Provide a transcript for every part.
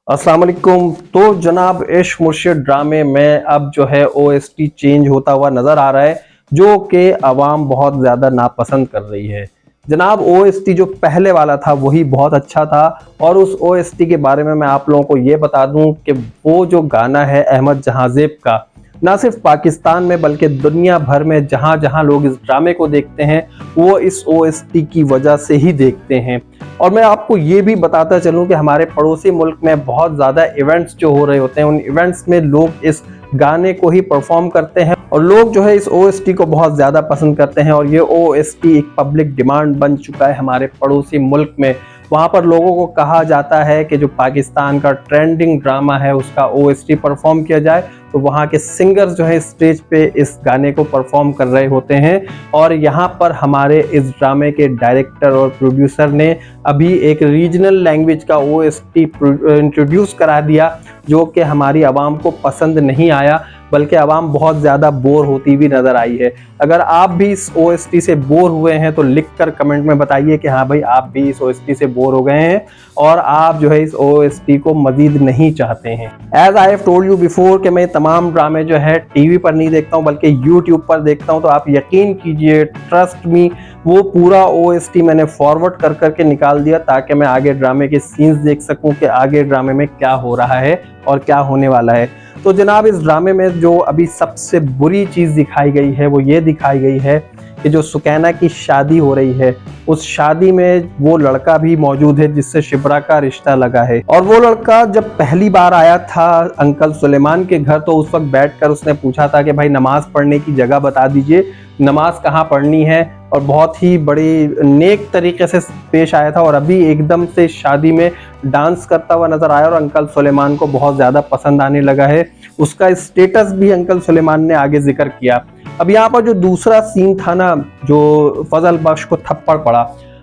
अस्सलाम वालेकुम। तो जनाब इश्क मुर्शिद ड्रामे में अब जो है ओएसटी चेंज होता हुआ नजर आ रहा है, जो कि अवाम बहुत ज़्यादा नापसंद कर रही है। जनाब ओएसटी जो पहले वाला था वही बहुत अच्छा था, और उस ओएसटी के बारे में मैं आप लोगों को ये बता दूं कि वो जो गाना है अहमद जहांजेब का, ना सिर्फ पाकिस्तान में बल्कि दुनिया भर में जहां जहां लोग इस ड्रामे को देखते हैं वो इस ओएसटी की वजह से ही देखते हैं। और मैं आपको ये भी बताता चलूं कि हमारे पड़ोसी मुल्क में बहुत ज़्यादा इवेंट्स जो हो रहे होते हैं, उन इवेंट्स में लोग इस गाने को ही परफॉर्म करते हैं और लोग जो है इस ओएसटी को बहुत ज़्यादा पसंद करते हैं। और ये ओएसटी एक पब्लिक डिमांड बन चुका है हमारे पड़ोसी मुल्क में। वहाँ पर लोगों को कहा जाता है कि जो पाकिस्तान का ट्रेंडिंग ड्रामा है उसका ओएसटी परफॉर्म किया जाए, तो वहाँ के सिंगर्स जो है स्टेज पे इस गाने को परफॉर्म कर रहे होते हैं। और यहाँ पर हमारे इस ड्रामे के डायरेक्टर और प्रोड्यूसर ने अभी एक रीजनल लैंग्वेज का ओएसटी इंट्रोड्यूस करा दिया, जो कि हमारी आवाम को पसंद नहीं आया, बल्कि आवाम बहुत ज़्यादा बोर होती हुई नज़र आई है। अगर आप भी इस ओएसटी से बोर हुए हैं तो लिख कर कमेंट में बताइए कि हाँ भाई आप भी इस ओएसटी से बोर हो गए हैं और आप जो है इस ओएसटी को मजीद नहीं चाहते हैं। As I have told you before कि मैं तमाम ड्रामे जो है टीवी पर नहीं देखता हूँ बल्कि यूट्यूब पर देखता हूँ, तो आप यकीन कीजिए, ट्रस्ट मी, वो पूरा ओएसटी मैंने फॉरवर्ड कर करके निकाल दिया ताकि मैं आगे ड्रामे के सीन्स देख सकूं कि आगे ड्रामे में क्या हो रहा है और क्या होने वाला है। तो जनाब इस ड्रामे में जो अभी सबसे बुरी चीज़ दिखाई गई है वो ये दिखाई गई है कि जो सुकैना की शादी हो रही है, उस शादी में वो लड़का भी मौजूद है जिससे शिब्रा का रिश्ता लगा है। और वो लड़का जब पहली बार आया था अंकल सुलेमान के घर, तो उस वक्त बैठकर उसने पूछा था कि भाई नमाज पढ़ने की जगह बता दीजिए, नमाज कहाँ पढ़नी है, और बहुत ही बड़ी नेक तरीके से पेश आया था। और अभी एकदम से शादी में डांस करता हुआ नजर आया और अंकल सुलेमान को बहुत ज़्यादा पसंद आने लगा है। उसका स्टेटस भी अंकल सुलेमान ने आगे जिक्र किया। अब यहाँ पर जो दूसरा सीन था ना, जो फजल बख्श को थप्पड़ पड़ा,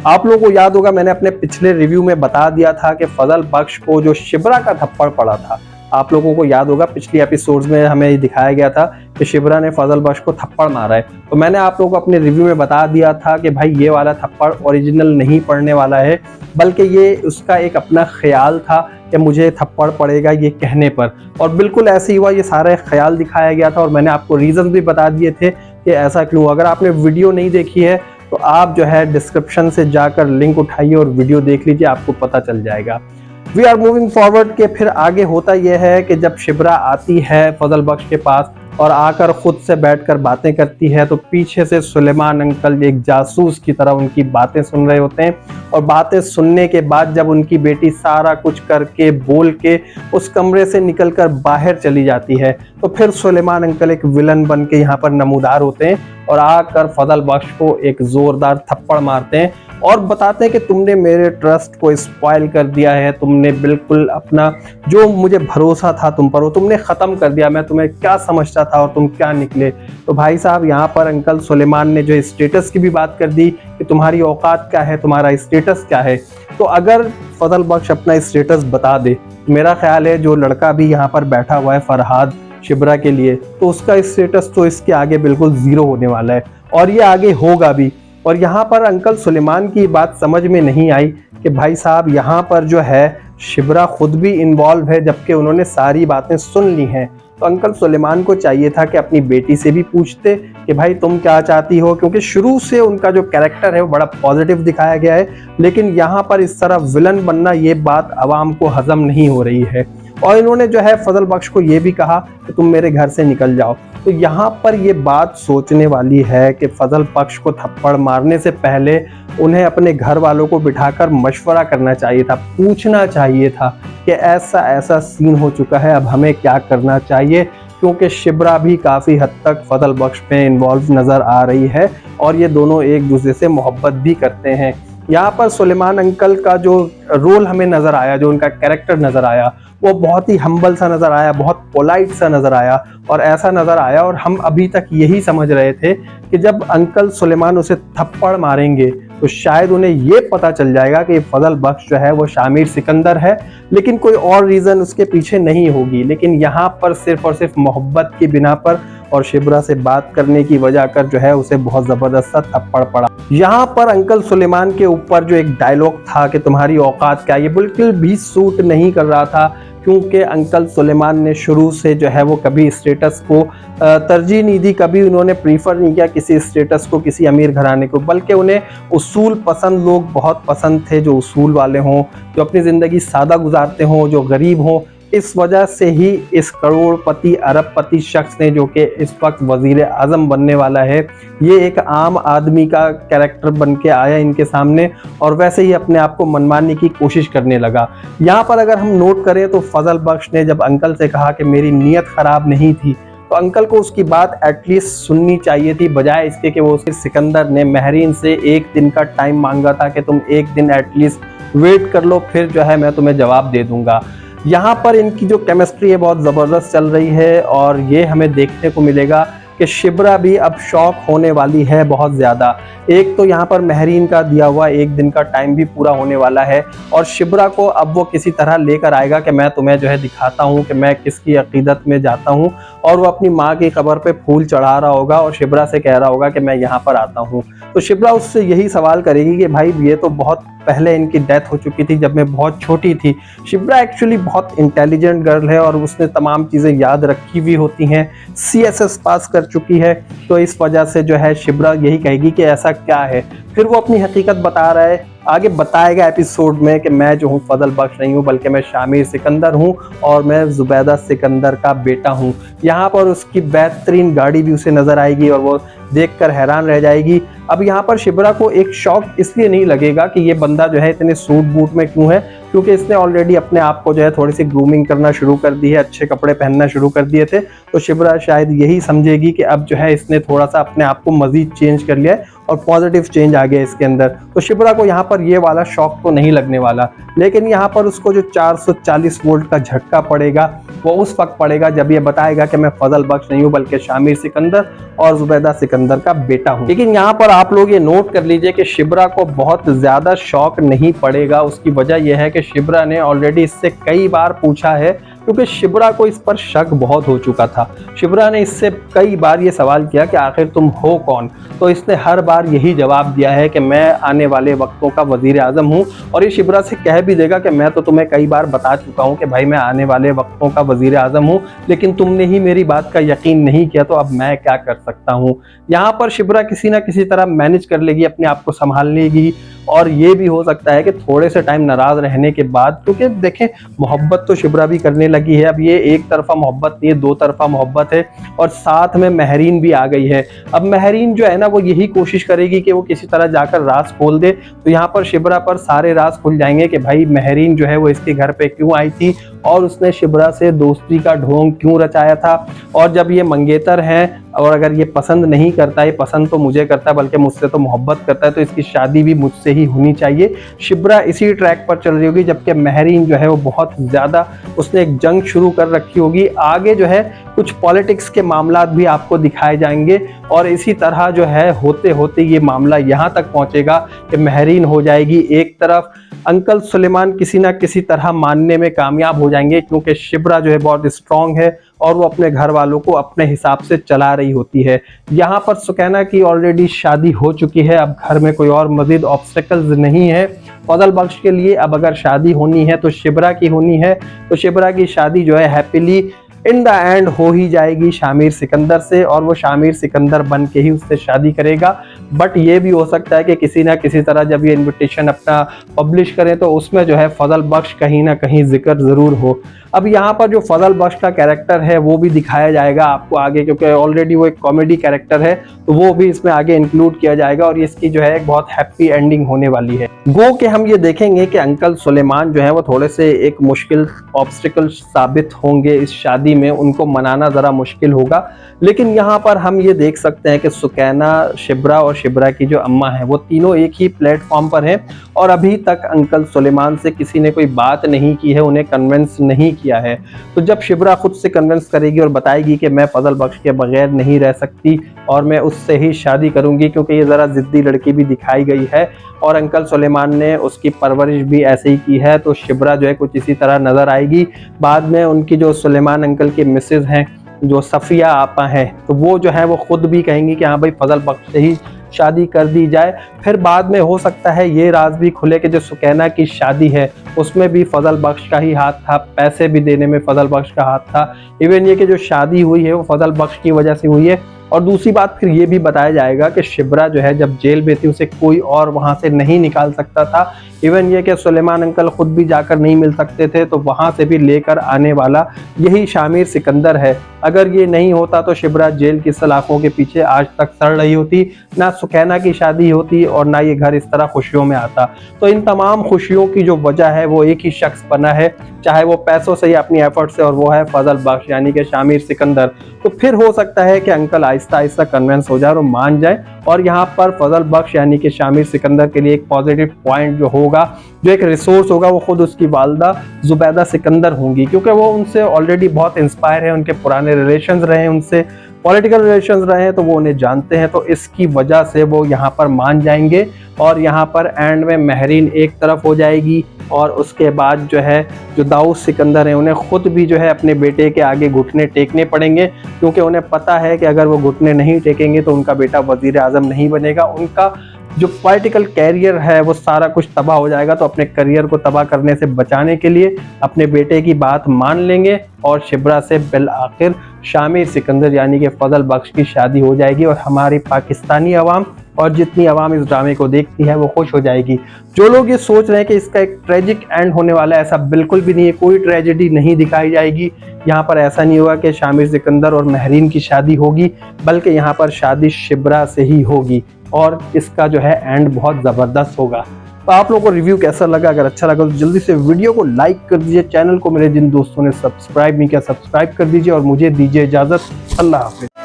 आप लोगों को याद होगा मैंने अपने पिछले रिव्यू में बता दिया था कि फजल बख्श को जो शिब्रा का थप्पड़ पड़ा था, आप लोगों को याद होगा पिछली एपिसोड्स में हमें दिखाया गया था कि शिब्रा ने फजल बख्श को थप्पड़ मारा है। तो मैंने आप लोगों को अपने रिव्यू में बता दिया था कि भाई ये वाला थप्पड़ ओरिजिनल नहीं पड़ने वाला है, बल्कि ये उसका एक अपना ख्याल था कि मुझे थप्पड़ पड़ेगा ये कहने पर। और बिल्कुल ऐसे ही हुआ, ये सारा ख्याल दिखाया गया था और मैंने आपको रीज़न भी बता दिए थे कि ऐसा क्यों। अगर आपने वीडियो नहीं देखी है तो आप जो है डिस्क्रिप्शन से जाकर लिंक उठाइए और वीडियो देख लीजिए, आपको पता चल जाएगा। वी आर मूविंग फॉरवर्ड के फिर आगे होता यह है कि जब शिब्रा आती है फजल बख्श के पास और आकर खुद से बैठकर बातें करती है, तो पीछे से सुलेमान अंकल एक जासूस की तरह उनकी बातें सुन रहे होते हैं। और बातें सुनने के बाद जब उनकी बेटी सारा कुछ करके बोल के उस कमरे से निकलकर बाहर चली जाती है, तो फिर सुलेमान अंकल एक विलन बन के यहाँ पर नमूदार होते हैं और आकर फजल बख्श को एक जोरदार थप्पड़ मारते हैं और बताते हैं कि तुमने मेरे ट्रस्ट को स्पॉइल कर दिया है, तुमने बिल्कुल अपना जो मुझे भरोसा था तुम पर वो तुमने ख़त्म कर दिया, मैं तुम्हें क्या समझता था और तुम क्या निकले। तो भाई साहब यहाँ पर अंकल सुलेमान ने जो स्टेटस की भी बात कर दी कि तुम्हारी औकात क्या है, तुम्हारा स्टेटस क्या है। तो अगर फजल बख्श अपना स्टेटस बता दे, मेरा ख्याल है जो लड़का भी यहाँ पर बैठा हुआ है फरहाद शिब्रा के लिए, तो उसका स्टेटस तो इसके आगे बिल्कुल ज़ीरो होने वाला है और ये आगे होगा भी। और यहाँ पर अंकल सुलेमान की बात समझ में नहीं आई कि भाई साहब यहाँ पर जो है शिब्रा खुद भी इन्वॉल्व है, जबकि उन्होंने सारी बातें सुन ली हैं। तो अंकल सुलेमान को चाहिए था कि अपनी बेटी से भी पूछते कि भाई तुम क्या चाहती हो, क्योंकि शुरू से उनका जो कैरेक्टर है वो बड़ा पॉजिटिव दिखाया गया है। लेकिन यहाँ पर इस तरह विलन बनना, ये बात आवाम को हजम नहीं हो रही है। और इन्होंने जो है फजल बख्श को ये भी कहा कि तुम मेरे घर से निकल जाओ। तो यहाँ पर ये बात सोचने वाली है कि फजल बख्श को थप्पड़ मारने से पहले उन्हें अपने घर वालों को बिठाकर मशवरा करना चाहिए था, पूछना चाहिए था कि ऐसा ऐसा सीन हो चुका है, अब हमें क्या करना चाहिए, क्योंकि शिब्रा भी काफ़ी हद तक फजल बख्श में इन्वॉल्व नज़र आ रही है और ये दोनों एक दूसरे से मोहब्बत भी करते हैं। यहाँ पर सुलेमान अंकल का जो रोल हमें नज़र आया, जो उनका कैरेक्टर नज़र आया, वो बहुत ही हम्बल सा नज़र आया, बहुत पोलाइट सा नज़र आया और ऐसा नज़र आया। और हम अभी तक यही समझ रहे थे कि जब अंकल सुलेमान उसे थप्पड़ मारेंगे तो शायद उन्हें ये पता चल जाएगा कि फजल बख्श जो है वो शामिर सिकंदर है, लेकिन कोई और रीज़न उसके पीछे नहीं होगी। लेकिन यहाँ पर सिर्फ और सिर्फ मोहब्बत की बिना पर और शिब्रा से बात करने की वजह कर जो है उसे बहुत ज़बरदस्त सा थप्पड़ पड़ा। यहाँ पर अंकल सुलेमान के ऊपर जो एक डायलॉग था कि तुम्हारी औकात क्या, ये बिल्कुल भी सूट नहीं कर रहा था क्योंकि अंकल सुलेमान ने शुरू से जो है वो कभी स्टेटस को तरजीह नहीं दी, कभी उन्होंने प्रीफर नहीं किया किसी स्टेटस को, किसी अमीर घराने को, बल्कि उन्हें उसूल पसंद लोग बहुत पसंद थे, जो उसूल वाले हों, जो अपनी ज़िंदगी सादा गुजारते हों, जो गरीब हों। इस वजह से ही इस करोड़पति अरबपति शख्स ने, जो कि इस वक्त वजीर आज़म बनने वाला है, ये एक आम आदमी का कैरेक्टर बन के आया इनके सामने और वैसे ही अपने आप को मनमाने की कोशिश करने लगा। यहाँ पर अगर हम नोट करें तो फजल बख्श ने जब अंकल से कहा कि मेरी नीयत ख़राब नहीं थी, तो अंकल को उसकी बात एटलीस्ट सुननी चाहिए थी, बजाय इसके कि वो सिकंदर ने महरीन से एक दिन का टाइम मांगा था कि तुम एक दिन एटलीस्ट वेट कर लो, फिर जो है मैं तुम्हें जवाब दे दूंगा। यहाँ पर इनकी जो केमिस्ट्री है बहुत ज़बरदस्त चल रही है और ये हमें देखने को मिलेगा कि शिब्रा भी अब शौक होने वाली है बहुत ज़्यादा। एक तो यहाँ पर महरीन का दिया हुआ एक दिन का टाइम भी पूरा होने वाला है और शिब्रा को अब वो किसी तरह लेकर आएगा कि मैं तुम्हें जो है दिखाता हूँ कि मैं किसकी अकीदत में जाता हूँ, और वो अपनी माँ की कब्र पे फूल चढ़ा रहा होगा और शिब्रा से कह रहा होगा कि मैं यहाँ पर आता हूँ। तो शिब्रा उससे यही सवाल करेगी कि भाई ये तो बहुत पहले इनकी डेथ हो चुकी थी, जब मैं बहुत छोटी थी। शिब्रा एक्चुअली बहुत इंटेलिजेंट गर्ल है और उसने तमाम चीज़ें याद रखी हुई होती हैं, CSS पास कर चुकी है, तो इस वजह से जो है शिब्रा यही कहेगी कि ऐसा क्या है। फिर वो अपनी हकीकत बता रहा है, आगे बताएगा एपिसोड में कि मैं जो हूँ फजल बख्श नहीं हूँ, बल्कि मैं शामिर सिकंदर हूँ और मैं जुबैदा सिकंदर का बेटा हूँ। यहाँ पर उसकी बेहतरीन गाड़ी भी उसे नजर आएगी और वो देखकर हैरान रह जाएगी। अब यहाँ पर शिब्रा को एक शौक इसलिए नहीं लगेगा कि ये बंदा जो है इतने सूट बूट में क्यों है, क्योंकि इसने ऑलरेडी अपने आप को जो है थोड़ी सी ग्रूमिंग करना शुरू कर दी है, अच्छे कपड़े पहनना शुरू कर दिए थे। तो शिब्रा शायद यही समझेगी कि अब जो है इसने थोड़ा सा अपने आप को मजीद चेंज कर लिया है और पॉजिटिव चेंज आ गया इसके अंदर। तो शिब्रा को यहाँ पर ये वाला शौक तो नहीं लगने वाला, लेकिन यहाँ पर उसको जो 440 वोल्ट का झटका पड़ेगा वो उस वक्त पड़ेगा जब ये बताएगा कि मैं फजल बख्श नहीं हूँ बल्कि शामिर सिकंदर और जुबैदा सिकंदर का बेटा हूँ। लेकिन यहाँ पर आप लोग ये नोट कर लीजिए कि शिब्रा को बहुत ज्यादा शौक नहीं पड़ेगा। उसकी वजह यह है कि शिब्रा ने ऑलरेडी इससे कई बार पूछा है, क्योंकि शिब्रा को इस पर शक बहुत हो चुका था। शिब्रा ने इससे कई बार ये सवाल किया कि आखिर तुम हो कौन, तो इसने हर बार यही जवाब दिया है कि मैं आने वाले वक्तों का वजीर आज़म हूँ। और ये शिब्रा से कह भी देगा कि मैं तो तुम्हें कई बार बता चुका हूँ कि भाई मैं आने वाले वक्तों का वजीर आज़म हूँ, लेकिन तुमने ही मेरी बात का यकीन नहीं किया, तो अब मैं क्या कर सकता हूँ। यहाँ पर शिब्रा किसी ना किसी तरह मैनेज कर लेगी, अपने आप को संभाल लेगी। और ये भी हो सकता है कि थोड़े से टाइम नाराज रहने के बाद, क्योंकि देखें मोहब्बत तो शिब्रा भी करने लगी है, अब ये एक तरफा मोहब्बत नहीं है, दो तरफा मोहब्बत है और साथ में महरीन भी आ गई है। अब महरीन जो है ना वो यही कोशिश करेगी कि वो किसी तरह जाकर राज खोल दे। तो यहाँ पर शिब्रा पर सारे राज खुल जाएंगे कि भाई महरीन जो है वो इसके घर पे क्यों आई थी और उसने शिब्रा से दोस्ती का ढोंग क्यों रचाया था। और जब ये मंगेतर है और अगर ये पसंद नहीं करता, ये पसंद तो मुझे करता है बल्कि मुझसे तो मोहब्बत करता है, तो इसकी शादी भी मुझसे ही होनी चाहिए। शिब्रा इसी ट्रैक पर चल रही होगी, जबकि महरीन जो है वो बहुत ज़्यादा उसने एक जंग शुरू कर रखी होगी। आगे जो है कुछ पॉलिटिक्स के मामलात भी आपको दिखाए जाएंगे और इसी तरह जो है होते होते ये मामला यहाँ तक पहुँचेगा कि महरीन हो जाएगी एक तरफ, अंकल सुलेमान किसी ना किसी तरह मानने में कामयाब हो जाएंगे, क्योंकि शिब्रा जो है बहुत स्ट्रांग है और वो अपने घर वालों को अपने हिसाब से चला रही होती है। यहाँ पर सुकैना की ऑलरेडी शादी हो चुकी है, अब घर में कोई और मजीद ऑब्स्टेकल्स नहीं है फजल बख्श के लिए। अब अगर शादी होनी है तो शिब्रा की होनी है, तो शिब्रा की शादी जो है हैप्पीली इन द एंड हो ही जाएगी शामिर सिकंदर से, और वो शामिर सिकंदर बन के ही उससे शादी करेगा। बट ये भी हो सकता है कि किसी ना किसी तरह जब ये इनविटेशन अपना पब्लिश करें तो उसमें जो है फजल बख्श कहीं ना कहीं जिक्र ज़रूर हो। अब यहाँ पर जो फजल बख्श का कैरेक्टर है वो भी दिखाया जाएगा आपको आगे, क्योंकि ऑलरेडी वो एक कॉमेडी कैरेक्टर है, तो वो भी इसमें आगे इंक्लूड किया जाएगा और इसकी जो है एक बहुत हैप्पी एंडिंग होने वाली है। गो के हम ये देखेंगे कि अंकल सुलेमान जो है वो थोड़े से एक मुश्किल ऑब्स्टिकल साबित होंगे इस शादी में, उनको मनाना ज़रा मुश्किल होगा। लेकिन यहाँ पर हम ये देख सकते हैं कि सुकैना, शिब्रा और शिब्रा की जो अम्मा है वो तीनों एक ही प्लेटफॉर्म पर हैं और अभी तक अंकल सुलेमान से किसी ने कोई बात नहीं की है, उन्हें कन्विंस नहीं किया है। तो जब शिब्रा खुद से कन्विंस करेगी और बताएगी कि मैं फजल बख्श के बगैर नहीं रह सकती और मैं उससे ही शादी करूंगी, क्योंकि ये ज़रा ज़िद्दी लड़की भी दिखाई गई है और अंकल सुलेमान ने उसकी परवरिश भी ऐसे ही की है, तो शिब्रा जो है कुछ इसी तरह नज़र आएगी। बाद में उनकी जो सुलेमान अंकल की मिसेज हैं जो सफ़िया आपा हैं, तो वो जो है वो खुद भी कहेंगी कि हाँ भाई फजल बख्श से ही शादी कर दी जाए। फिर बाद में हो सकता है ये राज भी खुले कि जो सुकैना की शादी है उसमें भी फजल बख्श का ही हाथ था, पैसे भी देने में फजल बख्श का हाथ था। इवन ये कि जो शादी हुई है वो फजल बख्श की वजह से हुई है। और दूसरी बात फिर ये भी बताया जाएगा कि शिब्रा जो है जब जेल में थी उसे कोई और वहां से नहीं निकाल सकता था। इवन ये कि सुलेमान अंकल खुद भी जाकर नहीं मिल सकते थे, तो वहां से भी लेकर आने वाला यही शामिर सिकंदर है। अगर ये नहीं होता तो शिब्रा जेल की सलाखों के पीछे आज तक सड़ रही होती, ना सुकैना की शादी होती और ना ये घर इस तरह खुशियों में आता। तो इन तमाम खुशियों की जो वजह है वो एक ही शख्स बना है, चाहे वो पैसों से या अपनी एफर्ट से, और वो है फजल बख्श यानी कि शामिर सिकंदर। तो फिर हो सकता है कि अंकल आहिस्ता आहिस्ता कन्विंस हो जाए और मान जाए, और यहाँ पर फजल बख्श यानी कि शामिर सिकंदर के लिए एक पॉजिटिव पॉइंट जो होगा, जो एक रिसोर्स होगा, वो खुद उसकी वालदा जुबैदा सिकंदर होंगी, क्योंकि वो उनसे ऑलरेडी बहुत इंस्पायर है, उनके पुराने रिलेशंस रहे हैं, उनसे पॉलिटिकल रिलेशंस रहे हैं, तो वो उन्हें जानते हैं। तो इसकी वजह से वो यहाँ पर मान जाएंगे और यहाँ पर एंड में महरीन एक तरफ हो जाएगी, और उसके बाद जो है जो दाऊद सिकंदर हैं उन्हें खुद भी जो है अपने बेटे के आगे घुटने टेकने पड़ेंगे, क्योंकि उन्हें पता है कि अगर वो घुटने नहीं टेकेंगे तो उनका बेटा वजीर आज़म नहीं बनेगा, उनका जो पॉलिटिकल कैरियर है वो सारा कुछ तबाह हो जाएगा। तो अपने करियर को तबाह करने से बचाने के लिए अपने बेटे की बात मान लेंगे और शिब्रा से बिल आखिर शामिर सिकंदर यानी कि फजल बख्श की शादी हो जाएगी, और हमारी पाकिस्तानी अवाम और जितनी अवाम इस ड्रामे को देखती है वो खुश हो जाएगी। जो लोग ये सोच रहे हैं कि इसका एक ट्रेजिक एंड होने वाला है, ऐसा बिल्कुल भी नहीं है, कोई ट्रेजेडी नहीं दिखाई जाएगी। यहाँ पर ऐसा नहीं होगा कि शामिर सिकंदर और महरीन की शादी होगी, बल्कि यहाँ पर शादी शिब्रा से ही होगी, और इसका जो है एंड बहुत ज़बरदस्त होगा। तो आप लोगों को रिव्यू कैसा लगा? अगर अच्छा लगा तो जल्दी से वीडियो को लाइक कर दीजिए, चैनल को मेरे जिन दोस्तों ने सब्सक्राइब नहीं किया सब्सक्राइब कर दीजिए, और मुझे दीजिए इजाज़त। अल्लाह हाफिज़।